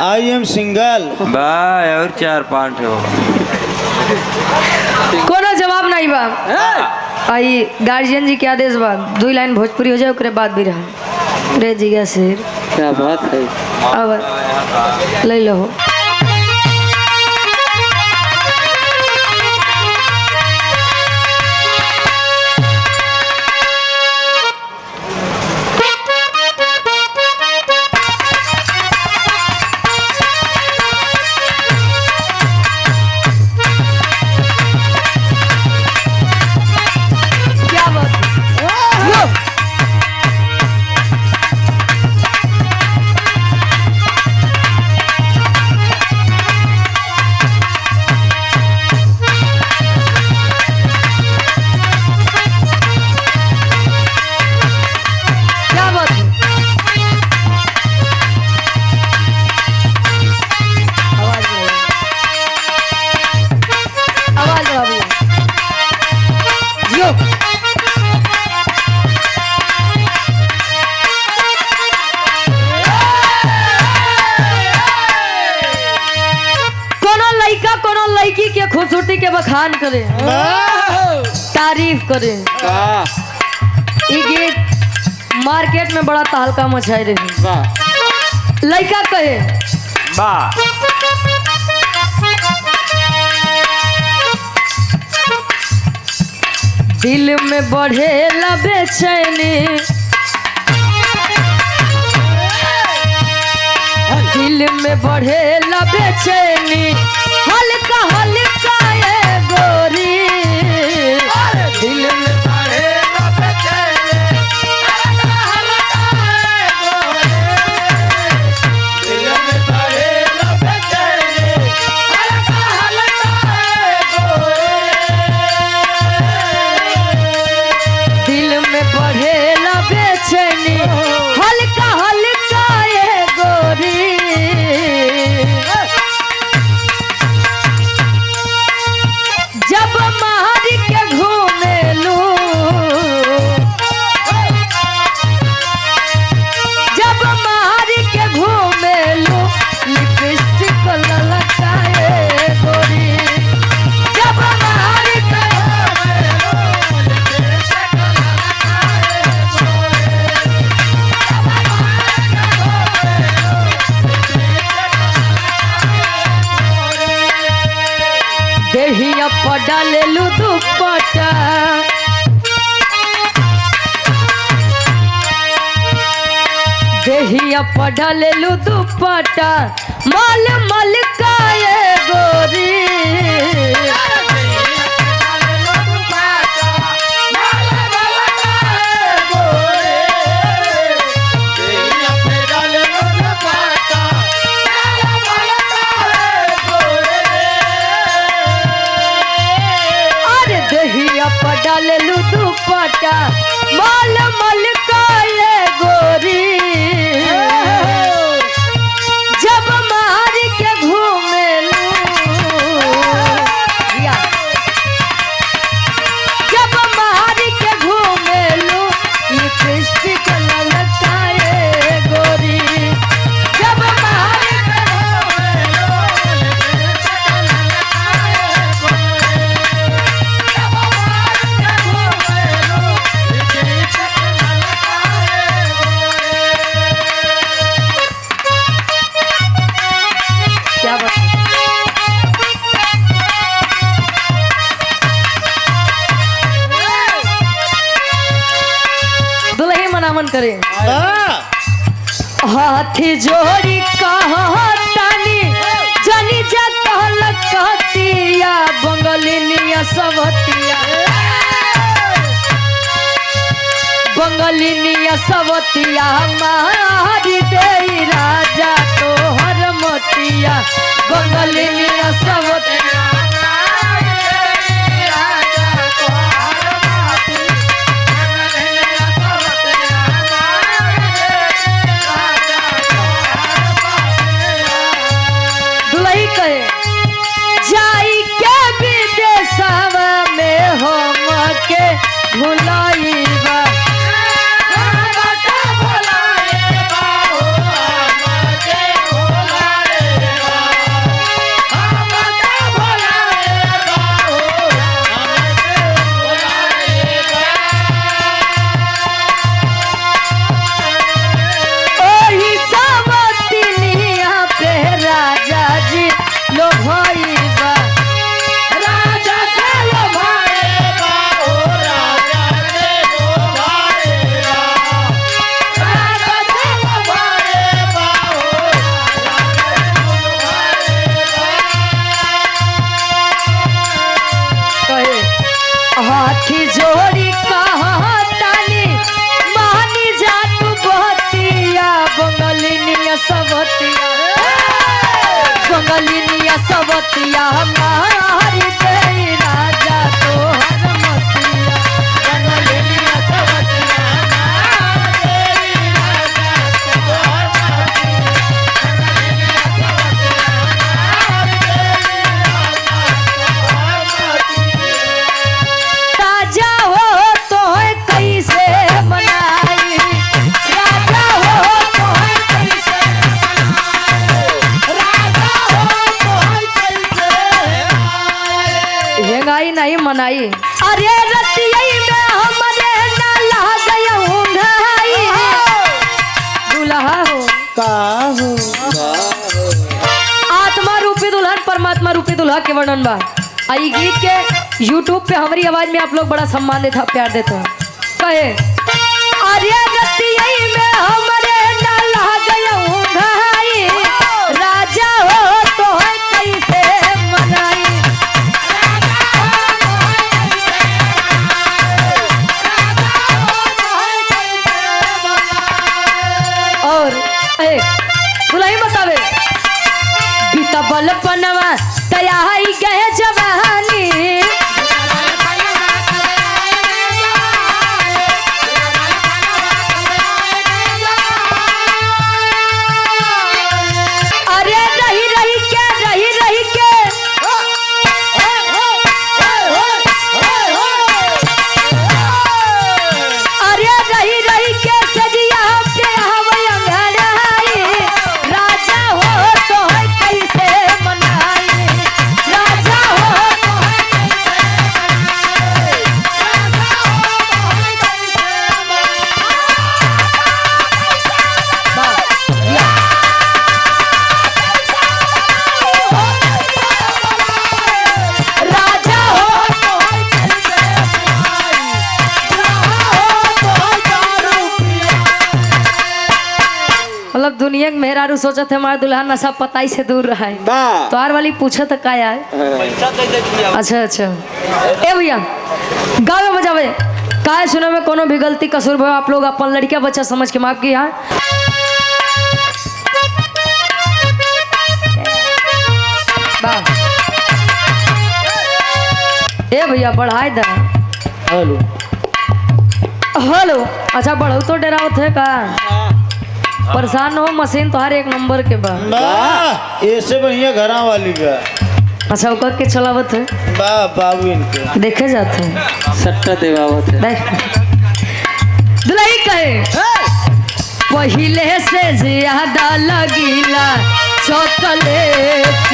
I am single. भाई और 4-5 हो कोनो जवाब नहीं बा। आई गार्जियन जी के आदेश बा 2 लाइन भोजपुरी हो जाए ओकरे बाद भी रहा रे जिया शेर। क्या बात है। अब ले लो। लड़की के खूबसूरती के बखान करे तारीफ करे। ये गीत मार्केट में बड़ा तहलका मचाई रही। लड़का कहे दिल में बढ़े ला बेचैनी, दिल में बढ़े ला बेचैनी, हल्का हल्का ये गोरी दिल में बढ़े ला बेचैनी, हल्का हल्का ये गोरी दिल में बढ़े ला बेचैनी, हल्का हल्का ये गोरी दिल में बढ़े ला बेचैनी, हल्का हल्का ये गोरी। जब मार के घूमे लूं, जब मार के घूमे लूं, लिपस्टिक ललकाए गोरी, जब मार के घूमे लूं, लिपस्टिक ललकाए गोरी, जब मार के घूमे लूं, देहिया पड़ा ले लू दुपट्टा, देहिया पड़ा ले लू दुपट्टा, माल मल का ये गोरी डाल लू दुपट्टा, माल मल का ये गोरी, जब मार के घूमे लूं, जब मार के घूमे लूं, लिपस्टिक ललकाए गोरी, जब मार के घूमे लूं, लिपस्टिक ललकाए गोरी, जब क्या बात दुल्ही मनामन करे। हाथी जोड़ी कहतानी जनी जा कहल कहतिया, बंगलिनिया सवतिया, बंगलिनिया सवतिया, मारी दे राजा तोहर मोतिया, बंगलिनिया सवतिया, मारी दे राजा तोहर मोतिया, बंगलिनिया सवतिया, मारी दे राजा तोहर मोतिया। दुल्ही कहे जाई के विदेशवा में हम के भुलाईबा, रतिया मार गई राजा तोहर मतिया राजा हो तो कैसे मनाई राजा हो तो कैसे हेंगाई नहीं मनाई अरे रतिया में हमरे ना ला गया ऊंघाई दुल्हा हो आत्मा रूपी दुल्हन परमात्मा रूपी दुल्हा के वर्णन बा आई गीत के YouTube पे हमारी आवाज में आप लोग बड़ा सम्मान देता प्यार देता कहे अरे रतिया में हमरे ना ला गया ऊंघाई राजा हो तो कैसे मनाई और दुल्ही बतावे बीता बलपनवा तैयारी गए जवानी अरे रही रही के अरे रही के सजिया पे हवै अंगड़ाई राजा हो तो कैसे मनाई राजा हो तो राजा हो मतलब दुनिया के मेहरारू सोचत है हमारा दुल्हन नशा पताई से दूर रहा है तोहार वाली पूछत है का यार अच्छा अच्छा ए भैया गावे बजावे काय सुने में कोनो भी गलती कसूर भयो आप लोग अपन लड़किया बच्चा समझ के माफ किया ए भैया बढ़ाए दा हेलो हेलो अच्छा बढ़ो तो डरावत है का परेशान हो मशीन तो हर एक नंबर के बा ऐसे बढ़िया घरा वाली बा अच्छा वो के चलावत है बाबू इनके देखे जाते हैं सट्टा देवावत है देख दुल्ही कहे पहले से ज्यादा लगीला चॉकलेट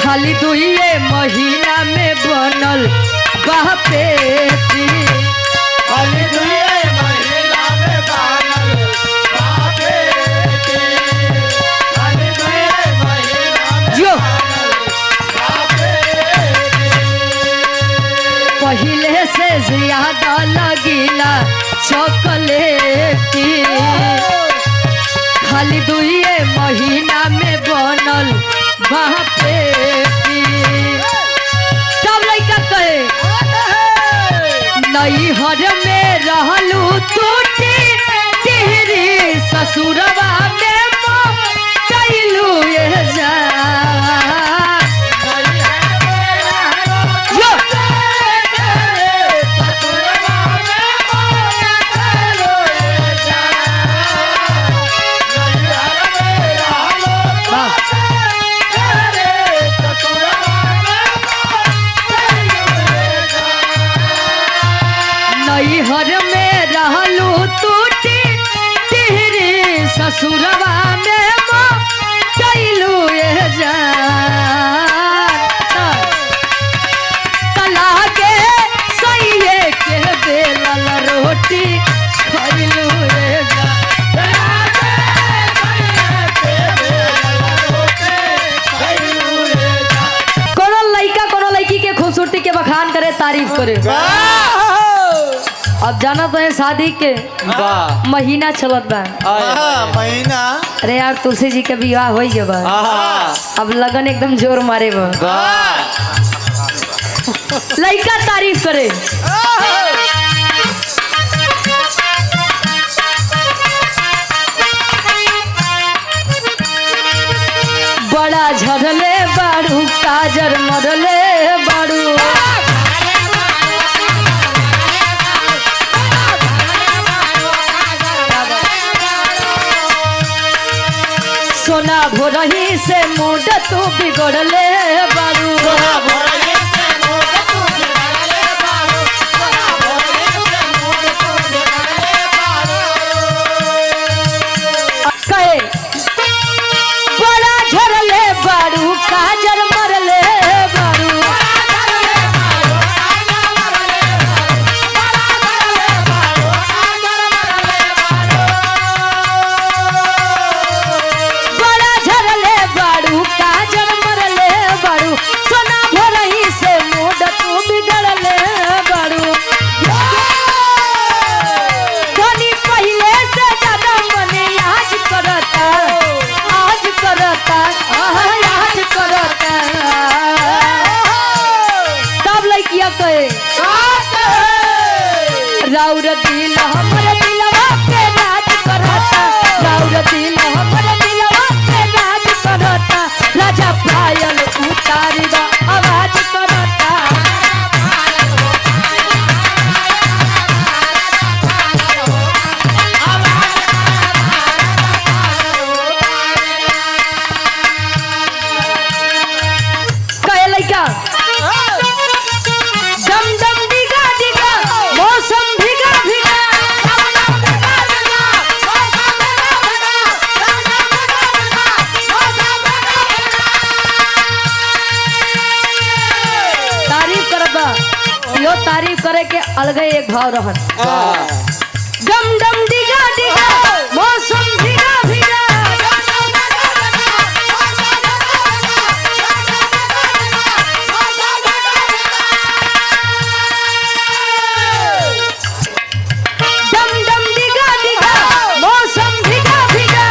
खाली दुइये महीना में बनल बापेटी जो पहले से ज्यादा लगीला चॉकलेटी खाली दुइये महीना में बनल बापेटी तब लड़का कहे नई हर में रहलू टूटी टिहरी ससुरवा में कैलू ये जा हर में रहलू टूटी टिहरी ससुरवा में कैलू ये जान तला के सैये के बेलल रोटी खैलू ये कोनो लड़का कोनो लड़की के खूबसूरती के बखान करे तारीफ करे अब जाना तो है शादी के महीना चलत बा महीना अरे यार तुलसी जी के विवाह हो गए बा अब लगन एकदम जोर मारे बा लड़का तारीफ करे। बड़ा झरले बाड़ू काजर मरले बाड़ू। सोना भोरही से मूड तू बिगड़ले बाड़ू। कहे बड़ा झरले बाड़ू काजर मरले बाड़ू। बड़ा झरले बाड़ू काजर मरले बाड़ू। सोना भोरही से मूड तू बिगड़ले बाड़ू। धनी पहले से ज्यादा मने आज करता, आज करता, आज करता। तब लड़किया कहे राउर दिल हमर दिलवा पे राज करता। राउर दिल हमर दिलवा पे राज करता। राजा पायल उतारी दा आवाज करता। कहे लड़का दम दम डिगा डिगा मौसम भिगा भिगा। तारीफ करता यो तारीफ करे के अलगे एक भाव रहन। दम दम डिगा डिगा मौसम भिगा भिगा। दम दम डिगा डिगा मौसम भिगा भिगा।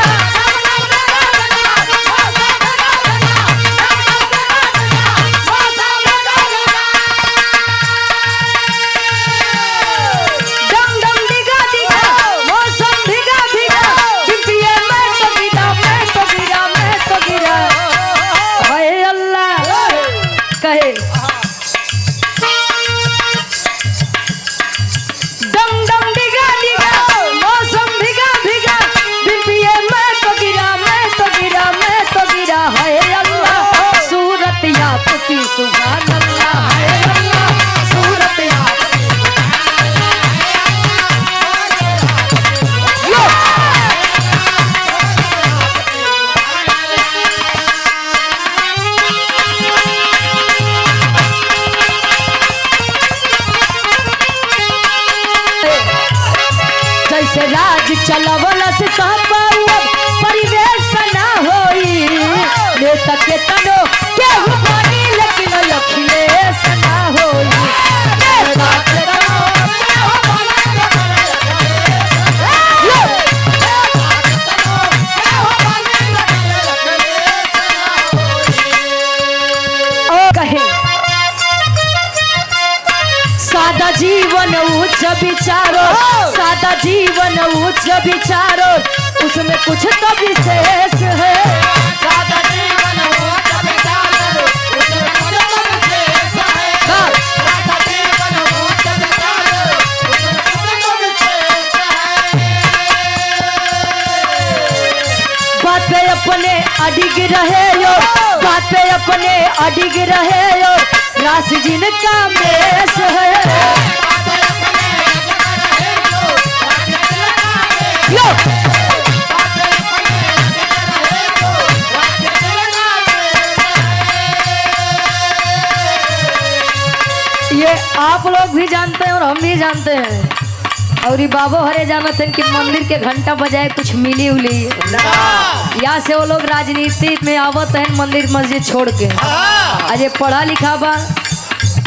दम दम डिगा डिगा मौसम भिगा भिगा। डिबिया मैं तो गिरा, मैं तो गिरा, मैं तो गिरा। हाय अल्लाह कहे दम दम डिगा डिगा मौसम भिगा भिगा। डिबिया मैं तो गिरा, मैं तो गिरा, मैं तो गिरा। हाय अल्लाह सूरत आपकी सुभान अल्लाह। हाय अल्लाह सूरत आपकी। यो! जैसे राज चलवला से सापाऊ परिवेश ना होई। नेता के तनो केहू बनी लेकिन अखिलेश ना होई। नेता के तनो केहू बनी यो! ओ कहे सादा जीवन उच्च विचारो। सादा जीवन उच्च विचारो उसमें कुछ तो विशेष है। सादा जीवन उच्च विचारो उसमें कुछ तो विशेष है। सादा जीवन उच्च विचारो उसमें कुछ तो विशेष है। बात पे अपने अडिग रहे यो, बात पे अपने अडिग रहे यो। रास जिनका मेष है। यो! ये आप लोग भी जानते हैं और हम भी जानते हैं। और ये बाबो हरे जानते हैं कि मंदिर के घंटा बजाए कुछ मिली उली। यहाँ से वो लोग राजनीति में आवत है मंदिर मस्जिद छोड़ के। आज ये पढ़ा लिखा बा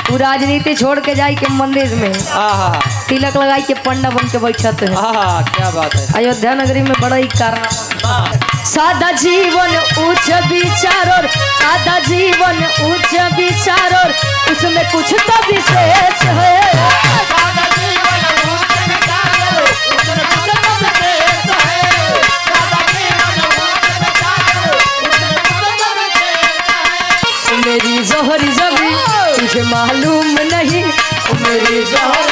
वो राजनीति छोड़ के जाई के मंदिर में आहा तिलक लगाई के पंडा बन के बैठत है। आहा क्या बात है। अयोध्या नगरी में बड़ा ही कारनामा। सादा जीवन उच्च विचार और सादा जीवन उच्च विचार और उसमें कुछ तो विशेष है। मेरी जोहर जबी तुझे मालूम नहीं, मेरी जोहर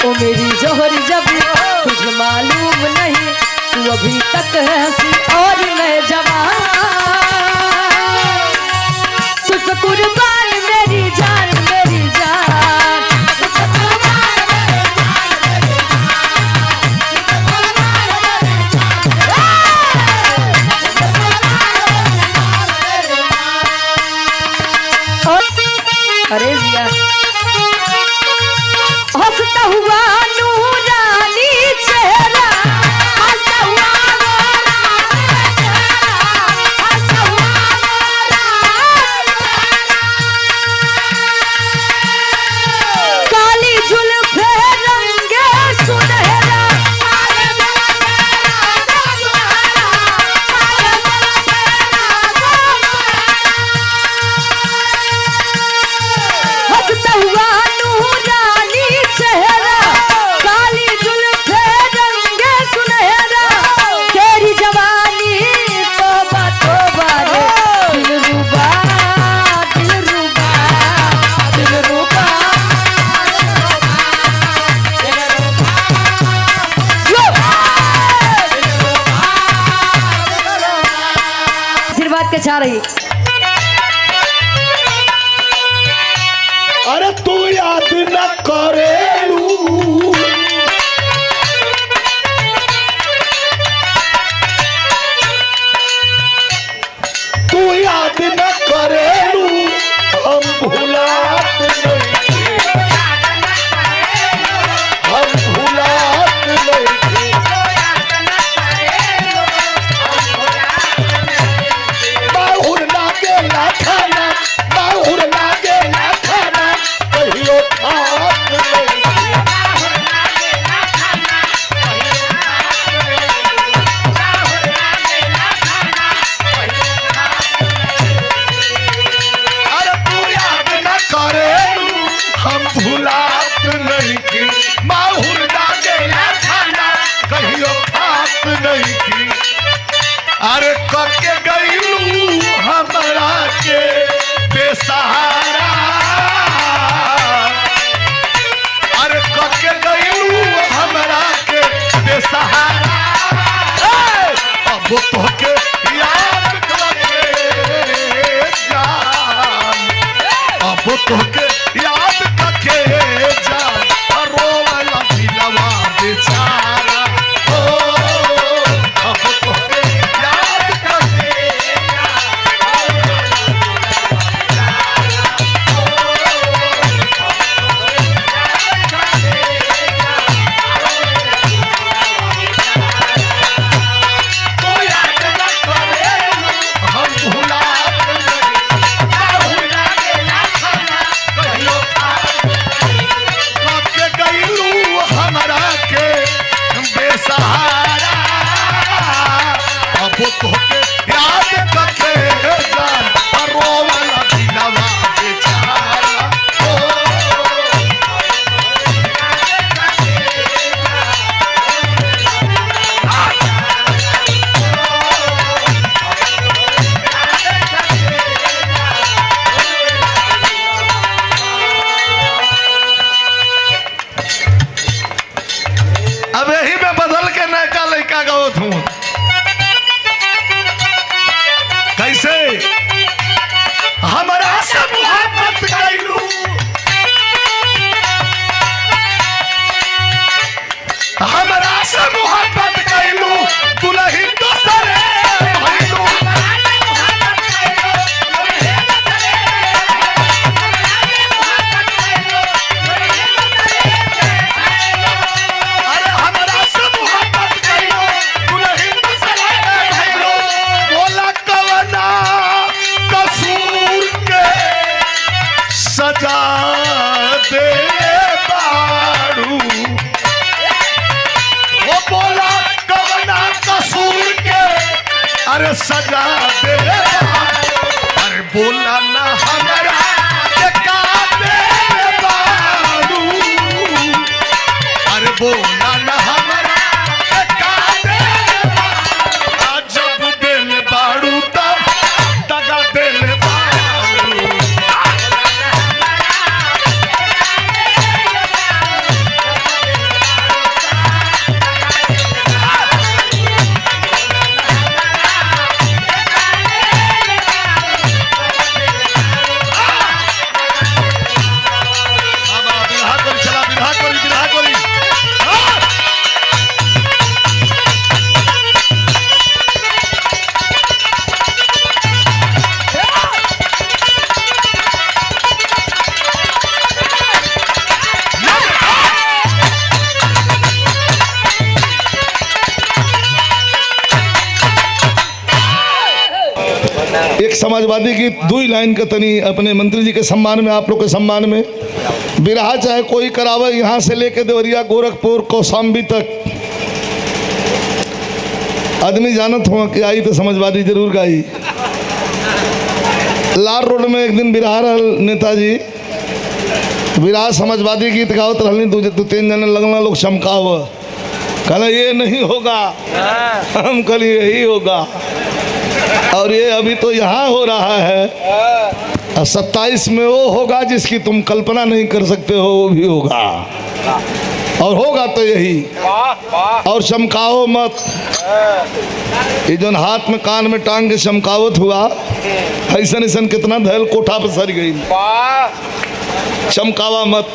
ओ मेरी जोहर जबी तुझे मालूम नहीं, तू अभी तक है हंसी और मैं जवान, तुझ पे कुर्बान मेरी जान मेरी जान। अरे भैया हंसता हुआ नूरानी चेहरा, हंसता हुआ काली जुल्फे रंगे सुनहरा, हंसता हुआ नूरानी चेहरा, काली जुल्फे रंगे सुनहरा, तेरी जवानी तौबा तौबा रे, दिलरुबा दिलरुबा दिलरुबा। आशीर्वाद के छा रही। अरे तू याद न करेलू, तू याद न करेलू, हम भुलात नहीं, हम भुलात नहीं, बाहुर लागे ना खाना, बाहुर लागे ना खाना, कहियो खात नहीं। अरे तू याद न करेलू, हम भुलात नहीं की, बाहुर लागे ना खाना, कहियो खात नहीं की। अरे कके गईलू हमरा के बेसहारा, अरे कके गईलू हमरा के बेसहारा, अब तोके याद करके जान, अब तोके याद करके जान, रोवला दिलवा बेचारा, ओ अब तोके याद करके तो याद न करेलू, हम भुलात नहीं, बाहुर लागे ना खाना, कहियो खात नहीं। कके गईलू हमरा के बेसहारा, अब तोके याद करके जान, रोवला दिलवा बेचारा, ओ अब यही में बदल के नयका लड़का गावत हूँ। कैसे हमरा से मोहब्बत कैलू, हमरा से मोहब्बत कैलू, दुल्हन दोसरे भइलू। अरे हमरा से मोहब्बत कैलू, दुल्हन सजा दे अरे बोला ना हमारा के का दे बारू अरे बोला ना हमारा के का दे आज जब दिल बारू तब दगा दिल बारू एक समाजवादी की दो ही लाइन का तनी अपने मंत्री जी के सम्मान में, आप लोग के सम्मान में बिरहा चाहे कोई करावे, यहाँ से लेके देवरिया गोरखपुर कौशाम्बी तक आदमी जानत हो कि आई तो समाजवादी जरूर गाई। लाल रोड में एक दिन बिरहा रहल नेताजी, बिरहा समाजवादी गीत गावत रहनी, दो तीन जने लगना लोग चमकाव, कहला ये नहीं होगा, हम कल यही होगा। और ये अभी तो यहाँ हो रहा है, 27 में वो होगा जिसकी तुम कल्पना नहीं कर सकते हो, वो भी होगा और होगा तो यही। और चमकाओ मत, ये जो हाथ में कान में टांग के चमकावत हुआ, ऐसा ऐसा कितना धैल कोठा पर सर गई। चमकावा मत,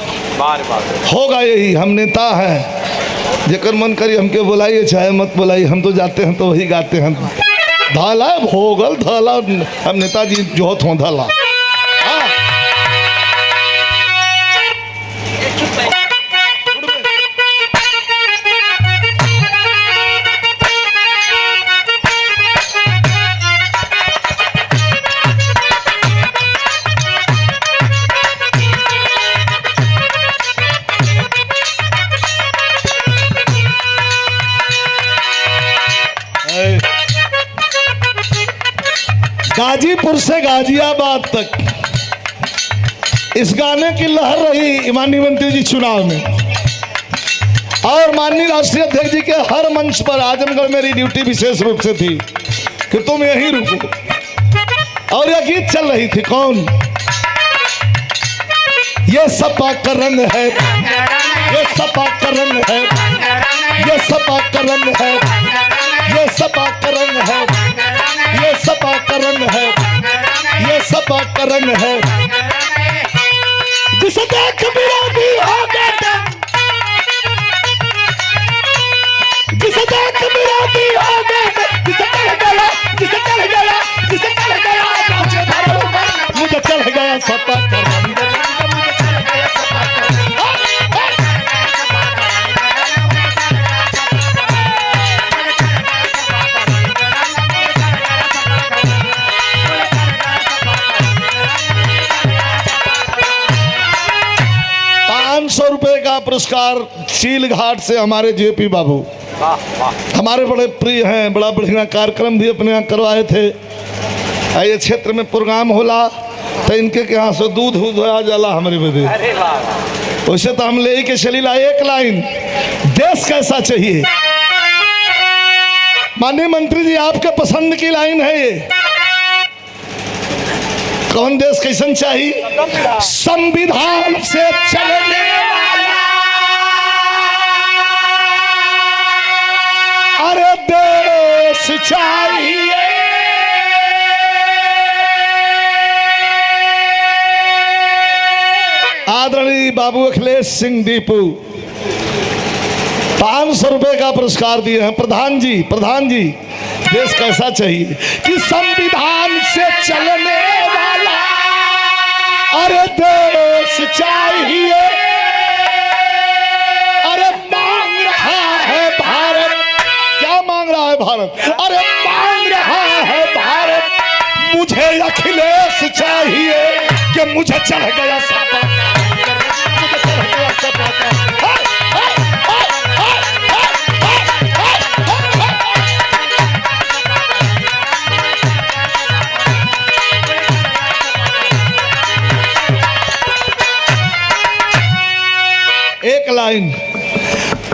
होगा यही। हम नेता हैं, जेकर मन करी हमके बुलाइए चाहे मत बुलाइए, हम तो जाते हैं तो वही गाते हैं। धाला भोगल धाला, हम नेताजी जोहत हों धाला। गाजीपुर से गाजियाबाद तक इस गाने की लहर रही माननीय मंत्री जी चुनाव में, और माननीय राष्ट्रीय अध्यक्ष जी के हर मंच पर आजमगढ़ मेरी ड्यूटी विशेष रूप से थी कि तुम यहीं रुको, और यह गीत चल रही थी। कौन? ये सपा का रंग है, ये सपा का रंग है, ये सपा का रंग है, ये सपा का रंग है, ये सपा का रंग है, ये सपा का रंग है। जिसे देख विरोधी हो गए, जिसे देख विरोधी हो गए, जिसे चढ़ गया, जिसे चढ़ गया, जिसे चढ़ गया, मुझे चढ़ गया सपा का रंग। ₹500 का पुरस्कार चील घाट से हमारे जेपी बाबू, हमारे बड़े प्रिय हैं, बड़ा बढ़िया कार्यक्रम भी अपने यहाँ करवाए थे। ये क्षेत्र में प्रोग्राम होला तो इनके यहाँ से दूध आ जाला हमारे बदे, वैसे तो हम ले के चली ला। एक लाइन, देश कैसा चाहिए, माननीय मंत्री जी आपके पसंद की लाइन है ये। कौन देश कैसन चाहिए? संविधान से चलने वाला, अरे देश चाहिए। आदरणीय बाबू अखिलेश सिंह दीपू ₹500 का पुरस्कार दिए हैं। प्रधान जी, प्रधान जी, देश कैसा चाहिए कि संविधान से चलने वाला, अरे देश चाहिए। अरे मांग रहा है भारत, क्या मांग रहा है भारत? अरे मांग रहा है भारत, मुझे अखिलेश चाहिए कि मुझे चढ़ गया सपा, मुझे चढ़ गया सपा। एक लाइन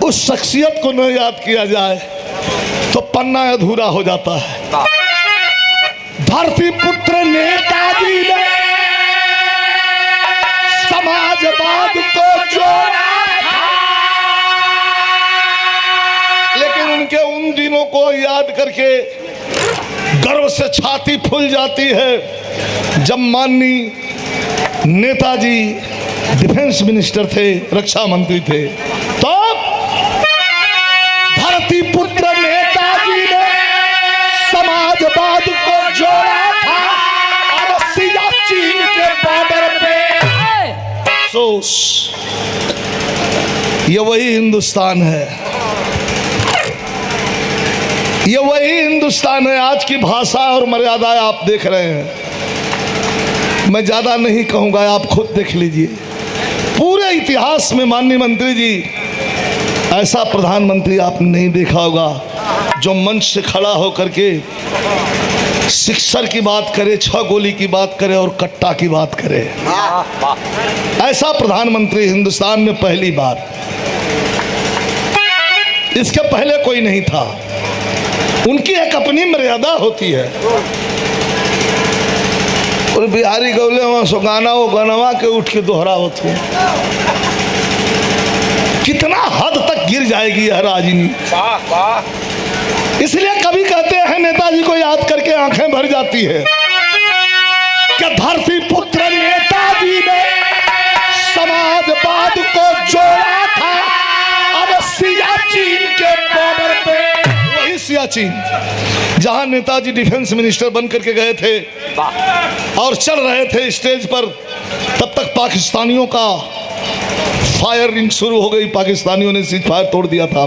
उस शख्सियत को न याद किया जाए तो पन्ना अधूरा हो जाता है। धरती पुत्र नेताजी ने समाजवाद को जोड़ा था, लेकिन उनके उन दिनों को याद करके गर्व से छाती फूल जाती है जब माननीय नेताजी डिफेंस मिनिस्टर थे, रक्षा मंत्री थे। तो धरती पुत्र नेताजी ने समाजवाद को जोड़ा था और सियाचिन के बॉर्डर पे अफसोस, ये वही हिंदुस्तान है, ये वही हिंदुस्तान है। आज की भाषा और मर्यादाएं आप देख रहे हैं, मैं ज्यादा नहीं कहूंगा, आप खुद देख लीजिए। पूरे इतिहास में माननीय मंत्री जी, ऐसा प्रधानमंत्री आपने नहीं देखा होगा जो मंच से खड़ा होकर के सिक्सर की बात करे, 6 गोली की बात करे और कट्टा की बात करे। ऐसा प्रधानमंत्री हिंदुस्तान में पहली बार, इसके पहले कोई नहीं था। उनकी एक अपनी मर्यादा होती है। और बिहारी गौले वहां सो गाना वो गनवा के उठ के दोहरा होते, कितना हद तक गिर जाएगी यह राजनीति। इसलिए कभी कहते हैं नेताजी को याद करके आंखें भर जाती है कि धरती पुत्र नेताजी ने समाजवाद को जोड़ा था और सियाचिन के बॉर्डर पे, वही सियाचिन जहां नेताजी डिफेंस मिनिस्टर बन करके गए थे और चल रहे थे स्टेज पर, तब तक पाकिस्तानियों का फायरिंग शुरू हो गई। पाकिस्तानियों ने सीज फायर तोड़ दिया था।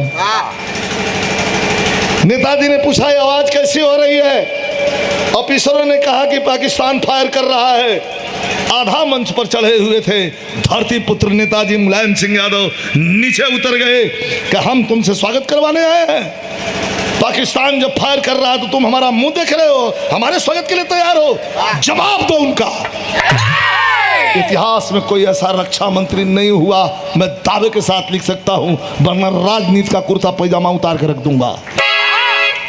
नेताजी ने पूछा ये आवाज कैसी हो रही है? ऑफिसरों ने कहा कि पाकिस्तान फायर कर रहा है। आधा मंच पर चढ़े हुए थे धरती पुत्र नेताजी मुलायम सिंह यादव नीचे उतर गए कि हम तुमसे स्वागत करवाने आए हैं। पाकिस्तान जब फायर कर रहा है तो तुम हमारा मुंह देख रहे हो, हमारे स्वागत के लिए तैयार हो? जवाब दो उनका। इतिहास में कोई ऐसा रक्षा मंत्री नहीं हुआ, मैं दावे के साथ लिख सकता हूं, वरना राजनीति का कुर्ता पैजामा उतार कर रख दूंगा।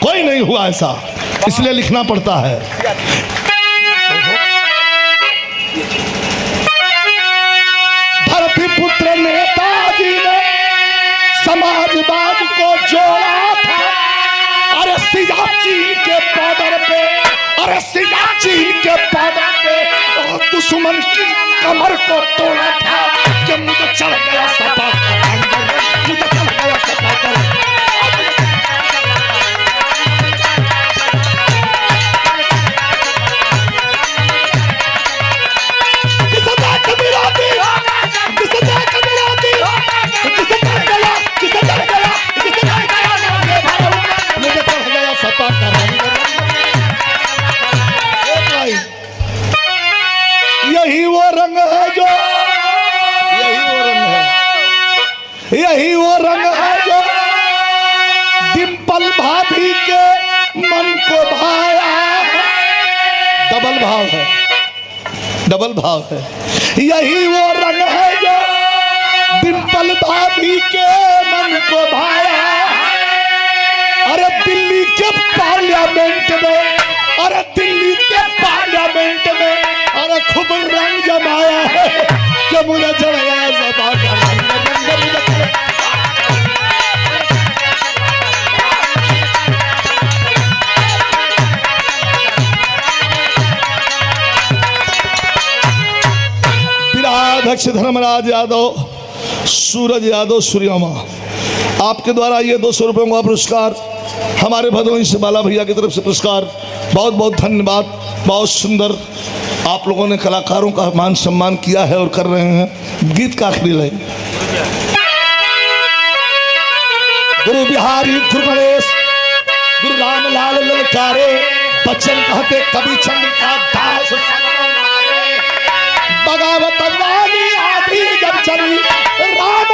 कोई नहीं हुआ ऐसा, इसलिए लिखना पड़ता है। धरती पुत्र नेताजी ने समाजवाद को जोड़ा था, अरे सियाचिन के बॉर्डर पे, अरे सियाचिन के बॉर्डर पे दुश्मन की कमर को तोड़ा था कि मुझे चढ़ गया सपा का, मुझे चढ़ गया सपा का। यही वो रंग है जो, यही वो रंग है जो डिंपल भाभी के मन को भाया है। डबल भाव है, डबल भाव है। यही वो रंग है जो डिंपल भाभी के मन को भाया है। अरे दिल्ली के पार्लियामेंट में, अरे दिल्ली के पार्लियामेंट में अरे खूब रंग जमाया है कि मुझे चढ़ गया सपा का रंग। जिलाध्यक्ष धर्मराज यादव, सूरज यादव, सूर्यमा, आपके द्वारा ये 200 रुपयों का पुरस्कार, हमारे भदोही से बाला भैया की तरफ से पुरस्कार, बहुत बहुत धन्यवाद। बहुत सुंदर आप लोगों ने कलाकारों का मान सम्मान किया है और कर रहे हैं। गीत का आखिरी लाइन, गुरु बिहारी गुरु गणेश गुरु रामलाल ललकारे, बच्चन कहते कवि चंद्रिका दास, बगावत वाली आधी जब चली राम